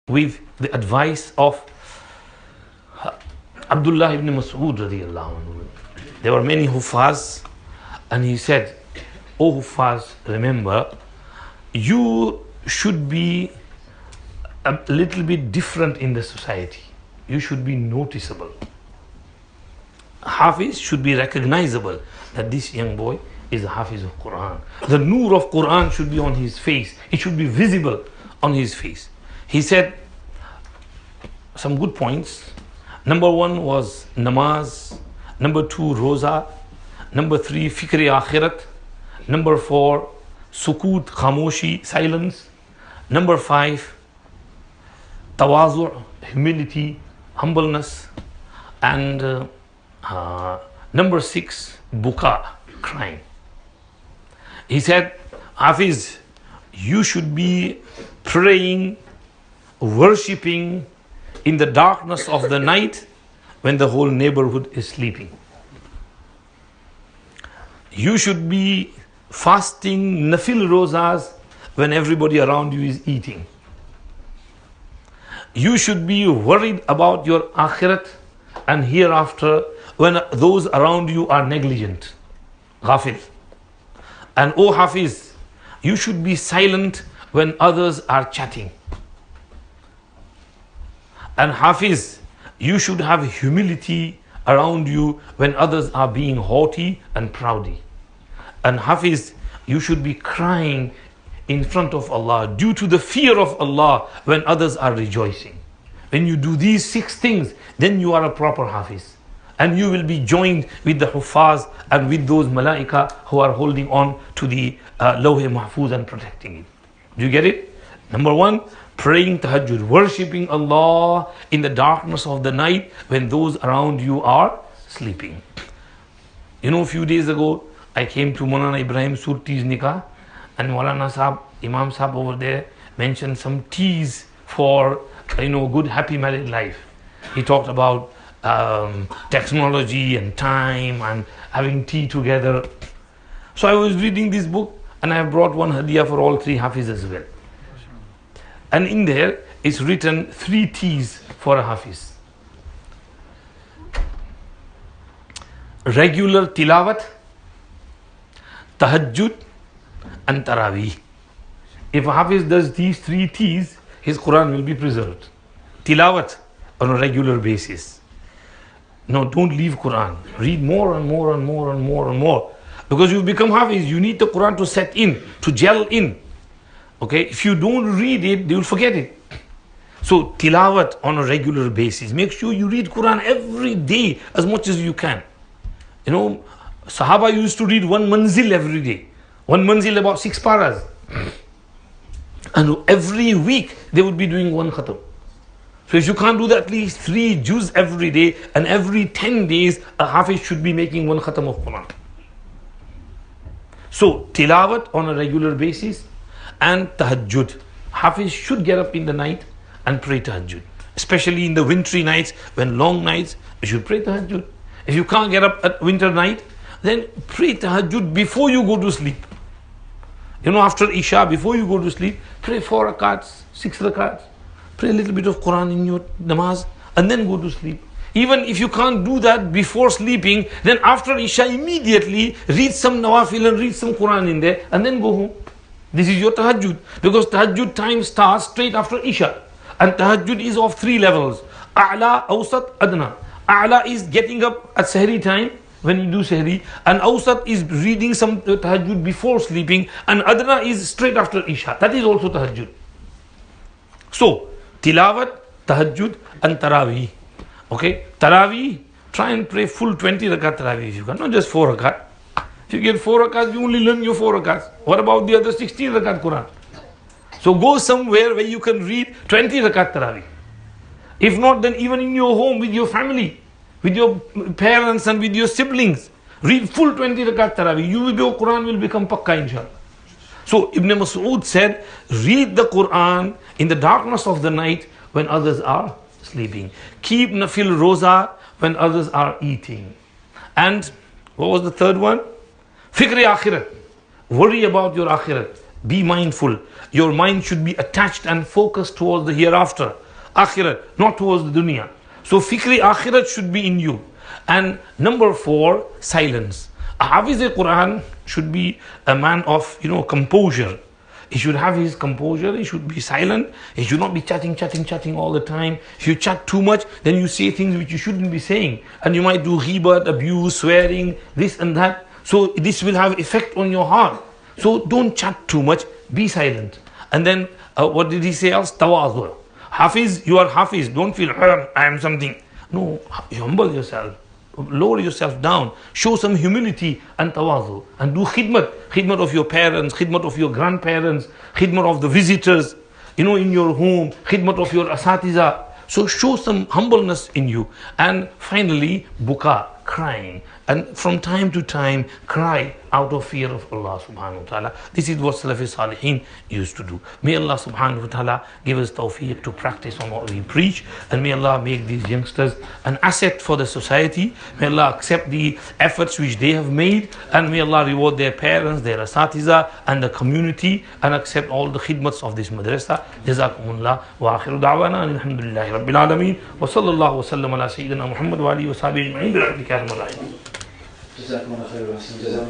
with the advice of Abdullah ibn Masood radiallahu anhu. There were many Hufaz, and he said, "O Hufaz, remember, you should be a little bit different in the society. You should be noticeable. Hafiz should be recognizable that this young boy is a Hafiz of Quran. The noor of Quran should be on his face. It should be visible on his face." He said some good points. Number 1 was namaz. Number 2, Roza. Number 3, fikri akhirat. Number 4, sukut, khamoshi, silence. Number 5, tawazu', humility, humbleness. And number 6, buka, crying. He said, Hafiz, you should be praying, worshipping in the darkness of the night when the whole neighborhood is sleeping. You should be fasting nafil rozas when everybody around you is eating. You should be worried about your akhirat and hereafter when those around you are negligent, ghafil. And O Hafiz, you should be silent when others are chatting. And Hafiz, you should have humility around you when others are being haughty and proudy. And Hafiz, you should be crying in front of Allah due to the fear of Allah when others are rejoicing. When you do these 6 things, then you are a proper Hafiz. And you will be joined with the Huffaz and with those Malaika who are holding on to the Lawh Mahfuz and protecting it. Do you get it? Number 1, praying tahajjud, worshipping Allah in the darkness of the night when those around you are sleeping. You know, a few days ago, I came to Moulana Ibrahim Surti's nikah, and Moulana Sahab, Imam Sahab over there mentioned some teas for, good happy married life. He talked about technology and time and having tea together. So I was reading this book and I have brought one hadiyah for all 3 Hafiz as well. And in there is written 3 teas for a Hafiz. Regular tilawat, tahajjud and tarawih. If a Hafiz does these 3 teas, his Quran will be preserved. Tilawat on a regular basis. No, don't leave Quran. Read more and more and more and more and more. Because you become Hafiz, you need the Quran to set in, to gel in. Okay, if you don't read it, they will forget it. So tilawat on a regular basis. Make sure you read Quran every day as much as you can. Sahaba used to read 1 manzil every day. 1 manzil about 6 paras. And every week they would be doing 1 khatam. So if you can't do that, at least 3 juz every day, and every 10 days a Hafiz should be making 1 khatam of Quran. So tilawat on a regular basis and tahajjud. Hafiz should get up in the night and pray tahajjud. Especially in the wintry nights, when long nights, you should pray tahajjud. If you can't get up at winter night, then pray tahajjud before you go to sleep. After Isha, before you go to sleep, pray 4 rakats, 6 rakats. Pray a little bit of Quran in your namaz and then go to sleep. Even if you can't do that before sleeping, then after Isha immediately read some nawafil and read some Quran in there and then go home. This is your tahajjud. Because tahajjud time starts straight after Isha. And tahajjud is of 3 levels. A'la, awsat, adna. A'la is getting up at sahri time, when you do sahri. And awsat is reading some tahajjud before sleeping. And adna is straight after Isha. That is also tahajjud. So, tilawat, tahajjud and tarawih. Okay, tarawih, try and pray full 20 rakat tarawih if you can, not just 4 rakat. If you get 4 rakats, you only learn your 4 rakats. What about the other 16 rakat Quran? So go somewhere where you can read 20 rakat tarawih. If not, then even in your home with your family, with your parents and with your siblings, read full 20 rakat tarawih. Your Quran will become pakka inshallah. So Ibn Masood said, read the Quran in the darkness of the night when others are sleeping. Keep nafil roza when others are eating. And what was the third one? Fikri akhirat. Worry about your akhirat. Be mindful. Your mind should be attached and focused towards the hereafter, akhirat, not towards the dunya. So fikri akhirat should be in you. And number 4, silence. A Hafiz al-Quran should be a man of, composure. He should have his composure, he should be silent, he should not be chatting all the time. If you chat too much, then you say things which you shouldn't be saying. And you might do ghibat, abuse, swearing, this and that. So this will have effect on your heart. So don't chat too much, be silent. And then, what did he say else? Tawadhu. Hafiz, you are Hafiz, don't feel, I am something. No, you humble yourself. Lower yourself down, show some humility and tawadhu, and do khidmat of your parents, khidmat of your grandparents, khidmat of the visitors, in your home, khidmat of your asatiza. So show some humbleness in you. And finally, buka, crying. And from time to time, cry out of fear of Allah subhanahu wa ta'ala. This is what Salafi Salihin used to do. May Allah subhanahu wa ta'ala give us tawfiq to practice on what we preach. And may Allah make these youngsters an asset for the society. May Allah accept the efforts which they have made. And may Allah reward their parents, their asatiza, and the community. And accept all the khidmats of this madrasa. Jazakumullah. Wa akhiru da'wana. Alhamdulillahi Rabbil Alameen. Wa sallallahu wa sallam ala Sayyidina Muhammad wa alihi wa sahbihi ajma'in. جزاكم الله خير وأحسن الجزاء.